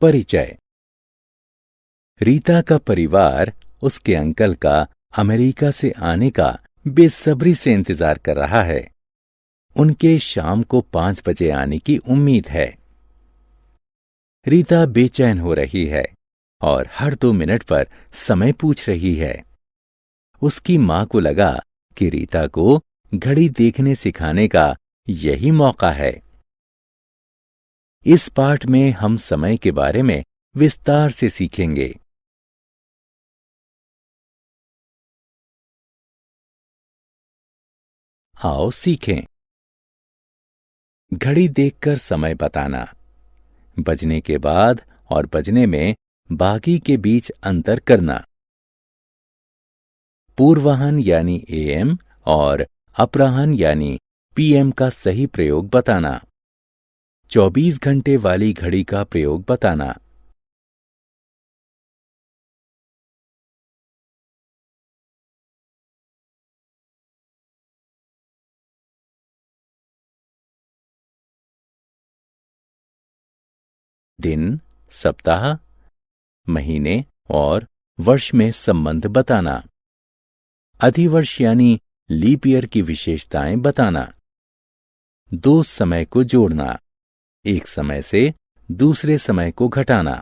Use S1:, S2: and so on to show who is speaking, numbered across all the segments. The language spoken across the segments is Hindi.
S1: परिचय। रीता का परिवार उसके अंकल का अमेरिका से आने का बेसब्री से इंतजार कर रहा है। उनके शाम को 5 बजे आने की उम्मीद है। रीता बेचैन हो रही है और हर 2 मिनट पर समय पूछ रही है। उसकी मां को लगा कि रीता को घड़ी देखने सिखाने का यही मौका है। इस पाठ में हम समय के बारे में विस्तार से सीखेंगे। आओ सीखें। घड़ी देखकर समय बताना, बजने के बाद और बजने में बाकी के बीच अंतर करना, पूर्वाह्न यानी एएम और अपराह्न यानी पीएम का सही प्रयोग बताना, 24 घंटे वाली घड़ी का प्रयोग बताना। दिन, सप्ताह, महीने और वर्ष में संबंध बताना, अधिवर्ष यानी लीप ईयर की विशेषताएं बताना, 2 समय को जोड़ना, एक समय से दूसरे समय को घटाना,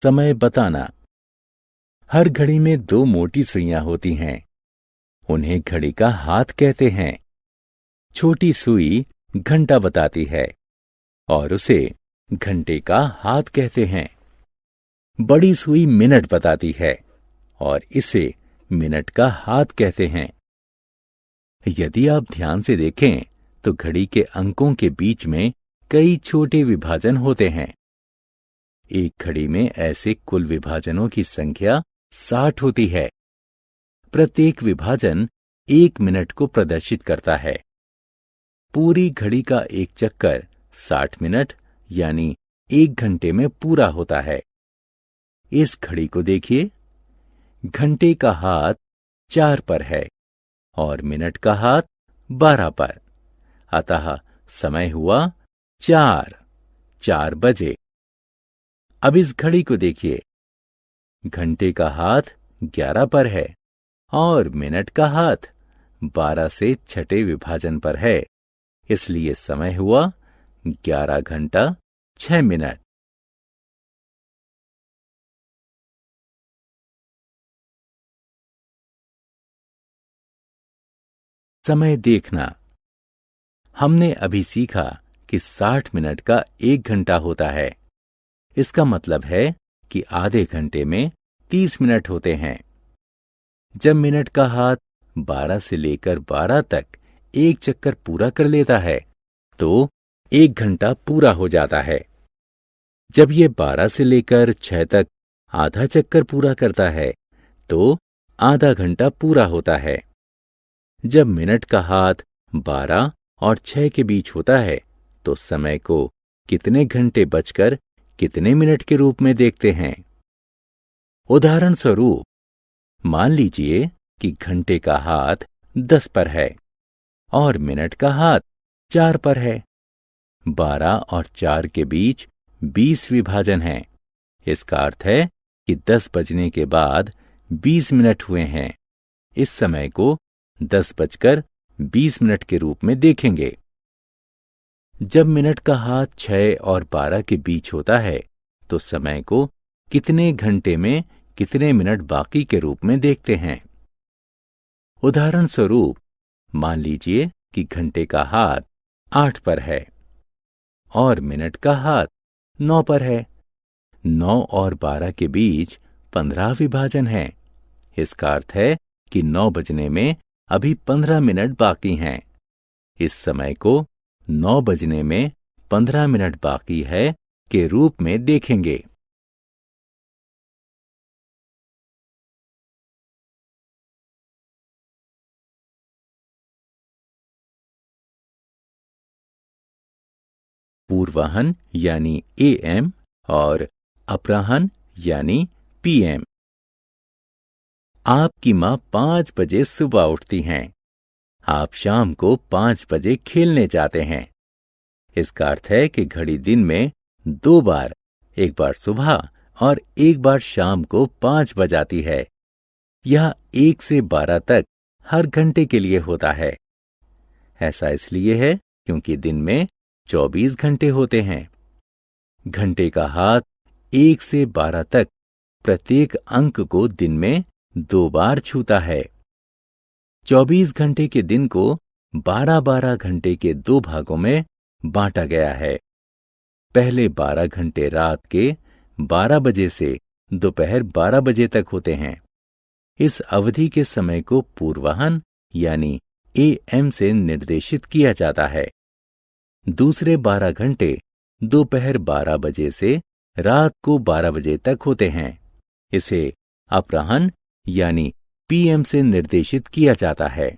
S1: समय बताना। हर घड़ी में 2 मोटी सुइयां होती हैं। उन्हें घड़ी का हाथ कहते हैं। छोटी सुई घंटा बताती है और उसे घंटे का हाथ कहते हैं। बड़ी सुई मिनट बताती है और इसे मिनट का हाथ कहते हैं। यदि आप ध्यान से देखें तो घड़ी के अंकों के बीच में कई छोटे विभाजन होते हैं। एक घड़ी में ऐसे कुल विभाजनों की संख्या 60 होती है। प्रत्येक विभाजन 1 मिनट को प्रदर्शित करता है। पूरी घड़ी का एक चक्कर 60 मिनट यानी 1 घंटे में पूरा होता है। इस घड़ी को देखिए। घंटे का हाथ 4 पर है और मिनट का हाथ 12 पर। अतः समय हुआ 4 बजे। अब इस घड़ी को देखिए। घंटे का हाथ 11 पर है और मिनट का हाथ 12 से छठे विभाजन पर है। इसलिए समय हुआ 11 घंटा 6 मिनट। समय देखना। हमने अभी सीखा कि 60 मिनट का 1 घंटा होता है। इसका मतलब है कि आधे घंटे में 30 मिनट होते हैं। जब मिनट का हाथ 12 से लेकर 12 तक एक चक्कर पूरा कर लेता है तो 1 घंटा पूरा हो जाता है। जब ये 12 से लेकर 6 तक आधा चक्कर पूरा करता है तो आधा घंटा पूरा होता है। जब मिनट का हाथ 12 और 6 के बीच होता है तो समय को कितने घंटे बचकर कितने मिनट के रूप में देखते हैं। उदाहरण स्वरूप मान लीजिए कि घंटे का हाथ 10 पर है और मिनट का हाथ 4 पर है। 12 और 4 के बीच 20 विभाजन हैं। इसका अर्थ है कि 10 बजने के बाद 20 मिनट हुए हैं। इस समय को 10 बजकर 20 मिनट के रूप में देखेंगे। जब मिनट का हाथ 6 और 12 के बीच होता है तो समय को कितने घंटे में कितने मिनट बाकी के रूप में देखते हैं। उदाहरण स्वरूप मान लीजिए कि घंटे का हाथ 8 पर है और मिनट का हाथ 9 पर है। 9 और 12 के बीच 15 विभाजन हैं। इसका अर्थ है कि 9 बजने में अभी 15 मिनट बाकी हैं। इस समय को 9 बजने में 15 मिनट बाकी है के रूप में देखेंगे। पूर्वाह्न यानी एएम और अपराह्न यानी पीएम। आपकी मां 5 बजे सुबह उठती हैं। आप शाम को 5 बजे खेलने जाते हैं। इसका अर्थ है कि घड़ी दिन में 2 बार, एक बार सुबह और एक बार शाम को 5 बजाती है। यह 1 से 12 तक हर घंटे के लिए होता है। ऐसा इसलिए है क्योंकि दिन में 24 घंटे होते हैं। घंटे का हाथ 1 से 12 तक प्रत्येक अंक को दिन में 2 बार छूता है। 24 घंटे के दिन को 12-12 घंटे के 2 भागों में बांटा गया है। पहले 12 घंटे रात के 12 बजे से दोपहर 12 बजे तक होते हैं। इस अवधि के समय को पूर्वाह्न यानी AM से निर्देशित किया जाता है। दूसरे 12 घंटे दोपहर 12 बजे से रात को 12 बजे तक होते हैं। इसे अपराह्न यानी PM से निर्देशित किया जाता है।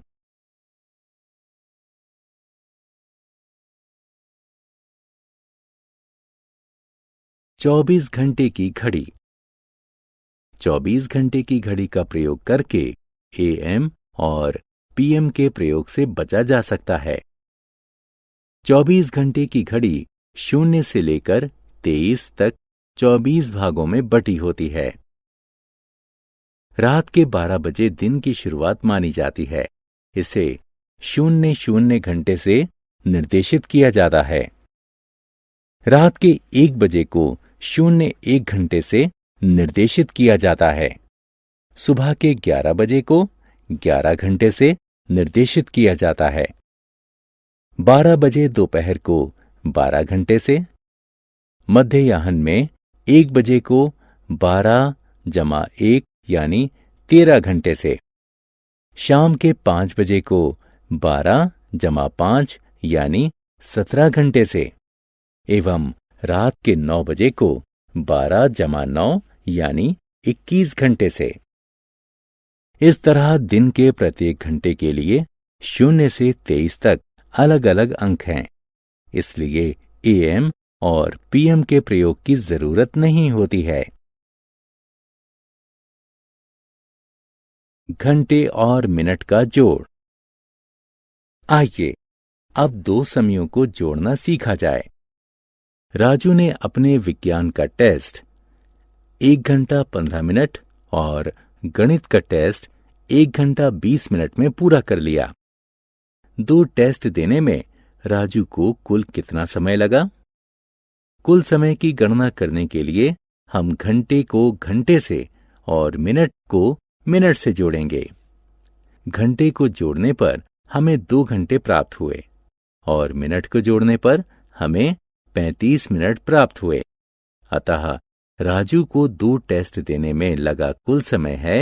S1: चौबीस घंटे की घड़ी। 24 घंटे की घड़ी का प्रयोग करके AM और PM के प्रयोग से बचा जा सकता है। 24 घंटे की घड़ी 0 से लेकर 23 तक 24 भागों में बटी होती है। रात के 12 बजे दिन की शुरुआत मानी जाती है। इसे 00 घंटे से निर्देशित किया जाता है। रात के 1 बजे को 01 घंटे से निर्देशित किया जाता है। सुबह के 11 बजे को 11 घंटे से निर्देशित किया जाता है। 12 बजे दोपहर को 12 घंटे से, मध्याह्न में 1 बजे को 12+1 यानी 13 घंटे से, शाम के 5 बजे को 12+5 यानी 17 घंटे से, एवं रात के 9 बजे को 12+9 यानी 21 घंटे से। इस तरह दिन के प्रत्येक घंटे के लिए 0 से 23 तक अलग अलग अंक हैं। इसलिए AM और PM के प्रयोग की जरूरत नहीं होती है। घंटे और मिनट का जोड़। आइए अब 2 समयों को जोड़ना सीखा जाए। राजू ने अपने विज्ञान का टेस्ट 1 घंटा 15 मिनट और गणित का टेस्ट 1 घंटा 20 मिनट में पूरा कर लिया। 2 टेस्ट देने में राजू को कुल कितना समय लगा? कुल समय की गणना करने के लिए हम घंटे को घंटे से और मिनट को मिनट से जोड़ेंगे। घंटे को जोड़ने पर हमें 2 घंटे प्राप्त हुए और मिनट को जोड़ने पर हमें 35 मिनट प्राप्त हुए। अतः राजू को 2 टेस्ट देने में लगा कुल समय है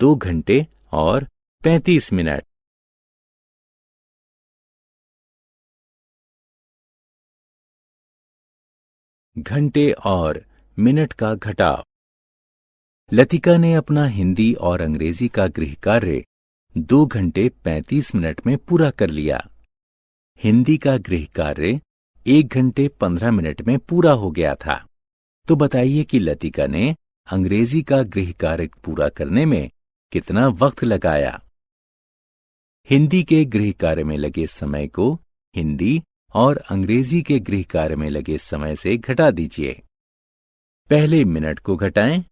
S1: 2 घंटे और 35 मिनट। घंटे और मिनट का घटाव। लतिका ने अपना हिंदी और अंग्रेजी का गृह कार्य 2 घंटे 35 मिनट में पूरा कर लिया। हिंदी का गृह कार्य 1 घंटे 15 मिनट में पूरा हो गया था। तो बताइए कि लतिका ने अंग्रेजी का गृह कार्य पूरा करने में कितना वक्त लगाया? हिंदी के गृह कार्य में लगे समय को हिंदी और अंग्रेजी के गृह कार्य में लगे समय से घटा दीजिए। पहले मिनट को घटाएं,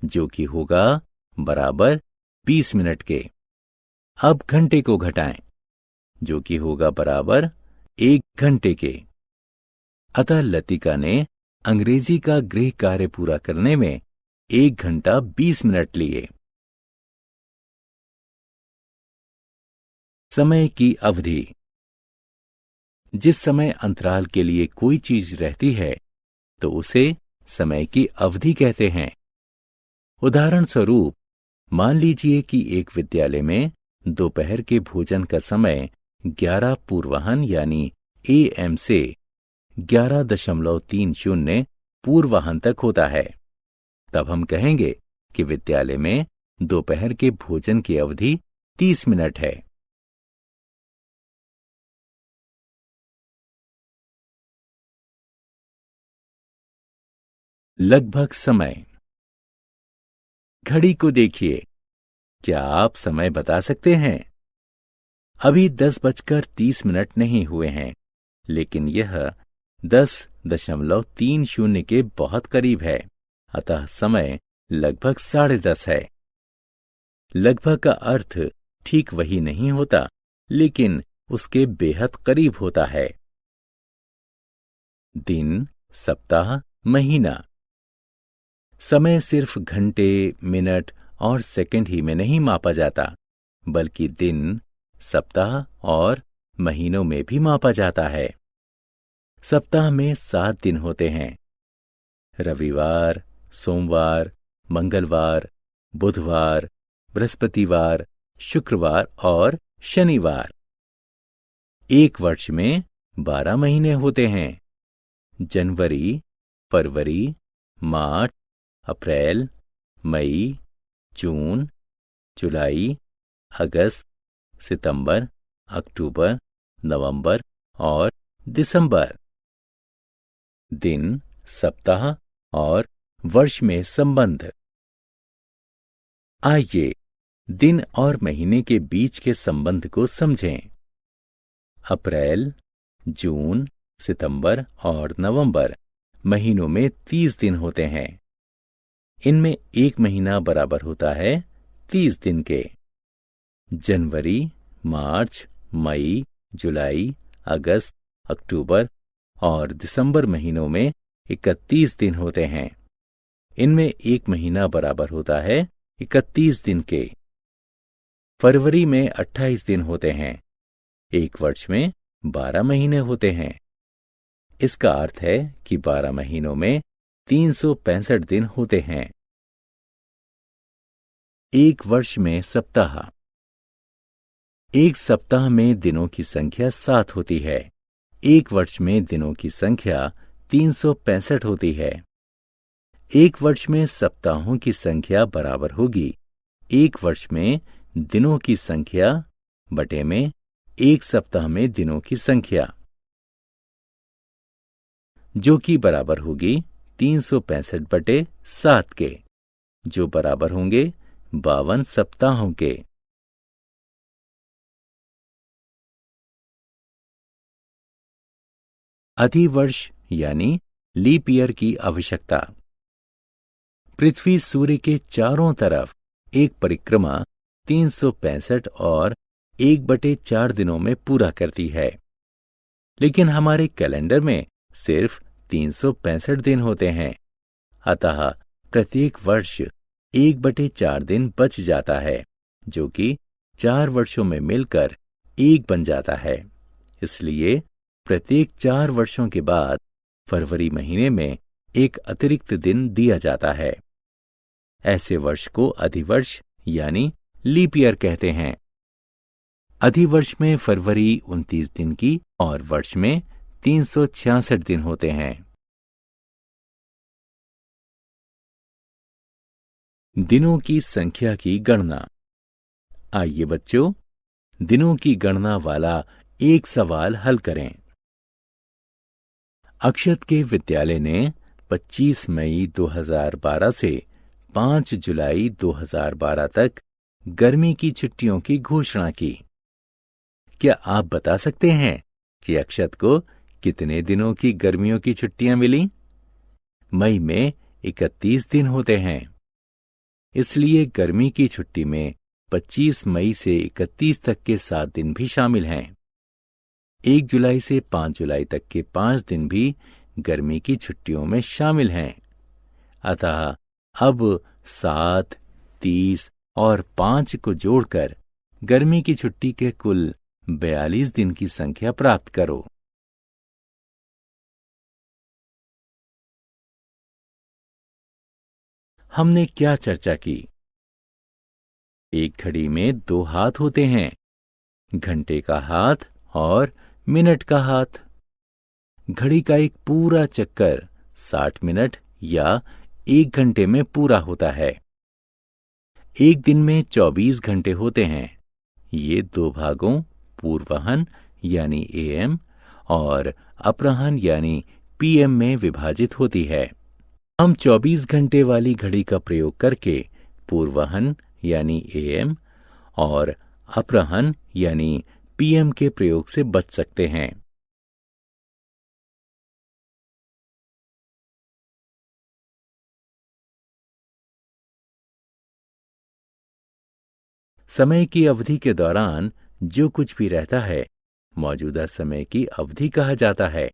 S1: जो कि होगा बराबर 20 मिनट के। अब घंटे को घटाएं, जो कि होगा बराबर 1 घंटे के। अतः लतिका ने अंग्रेजी का गृह कार्य पूरा करने में 1 घंटा 20 मिनट लिए। समय की अवधि। जिस समय अंतराल के लिए कोई चीज रहती है तो उसे समय की अवधि कहते हैं। उदाहरण स्वरूप मान लीजिए कि एक विद्यालय में दोपहर के भोजन का समय 11 पूर्वाह्न यानी AM से 11.30 पूर्वाह्न तक होता है। तब हम कहेंगे कि विद्यालय में दोपहर के भोजन की अवधि 30 मिनट है। लगभग समय। घड़ी को देखिए, क्या आप समय बता सकते हैं? अभी 10:30 नहीं हुए हैं, लेकिन यह 10.30 के बहुत करीब है, अतः समय लगभग 10:30 है। लगभग का अर्थ ठीक वही नहीं होता, लेकिन उसके बेहद करीब होता है। दिन, सप्ताह, महीना। समय सिर्फ घंटे, मिनट और सेकंड ही में नहीं मापा जाता, बल्कि दिन, सप्ताह और महीनों में भी मापा जाता है। सप्ताह में 7 दिन होते हैं। रविवार, सोमवार, मंगलवार, बुधवार, बृहस्पतिवार, शुक्रवार और शनिवार। एक वर्ष में 12 महीने होते हैं। जनवरी, फरवरी, मार्च, अप्रैल, मई, जून, जुलाई, अगस्त, सितंबर, अक्टूबर, नवंबर और दिसंबर। दिन, सप्ताह और वर्ष में संबंध। आइए दिन और महीने के बीच के संबंध को समझें। अप्रैल, जून, सितंबर और नवंबर महीनों में 30 दिन होते हैं। इनमें एक महीना बराबर होता है 30 दिन के। जनवरी, मार्च, मई, जुलाई, अगस्त, अक्टूबर और दिसंबर महीनों में 31 दिन होते हैं। इनमें एक महीना बराबर होता है 31 दिन के। फरवरी में 28 दिन होते हैं। एक वर्ष में 12 महीने होते हैं। इसका अर्थ है कि 12 महीनों में 365 दिन होते हैं। एक वर्ष में सप्ताह। एक सप्ताह में दिनों की संख्या 7 होती है। एक वर्ष में दिनों की संख्या 365 होती है। एक वर्ष में सप्ताहों की संख्या बराबर होगी एक वर्ष में दिनों की संख्या बटे में एक सप्ताह में दिनों की संख्या, जो कि बराबर होगी 365 बटे 7 के, जो बराबर होंगे 52 सप्ताहों के। अधिवर्ष यानी लीप ईयर की आवश्यकता। पृथ्वी सूर्य के चारों तरफ एक परिक्रमा 365 और 1/4 दिनों में पूरा करती है, लेकिन हमारे कैलेंडर में सिर्फ 365 दिन होते हैं। अतः प्रत्येक वर्ष 1/4 दिन बच जाता है, जो कि 4 वर्षों में मिलकर 1 बन जाता है। इसलिए प्रत्येक 4 वर्षों के बाद फरवरी महीने में एक अतिरिक्त दिन दिया जाता है। ऐसे वर्ष को अधिवर्ष यानी लीप ईयर कहते हैं। अधिवर्ष में फरवरी 29 दिन की और वर्ष में 366 दिन होते हैं। दिनों की संख्या की गणना। आइए बच्चों, दिनों की गणना वाला एक सवाल हल करें। अक्षत के विद्यालय ने 25 मई 2012 से 5 जुलाई 2012 तक गर्मी की छुट्टियों की घोषणा की। क्या आप बता सकते हैं कि अक्षत को कितने दिनों की गर्मियों की छुट्टियां मिली? मई में 31 दिन होते हैं, इसलिए गर्मी की छुट्टी में 25 मई से 31 तक के 7 दिन भी शामिल हैं। 1 जुलाई से 5 जुलाई तक के 5 दिन भी गर्मी की छुट्टियों में शामिल हैं। अतः अब 7, 30 और 5 को जोड़कर गर्मी की छुट्टी के कुल 42 दिन की संख्या प्राप्त करो। हमने क्या चर्चा की? एक घड़ी में 2 हाथ होते हैं, घंटे का हाथ और मिनट का हाथ। घड़ी का एक पूरा चक्कर 60 मिनट या 1 घंटे में पूरा होता है। एक दिन में 24 घंटे होते हैं। ये 2 भागों पूर्वाह्न यानी एएम और अपराह्न यानी पीएम में विभाजित होती है। हम 24 घंटे वाली घड़ी का प्रयोग करके पूर्वाह्न यानी एएम और अपराह्न यानी पीएम के प्रयोग से बच सकते हैं। समय की अवधि के दौरान जो कुछ भी रहता है मौजूदा समय की अवधि कहा जाता है।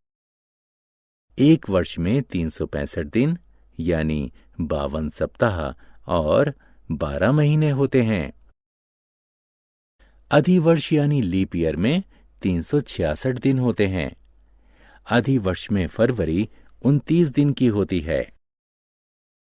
S1: एक वर्ष में 365 दिन यानी 52 सप्ताह और 12 महीने होते हैं। अधिवर्ष यानी लीप ईयर में 366 दिन होते हैं। अधिवर्ष में फरवरी 29 दिन की होती है।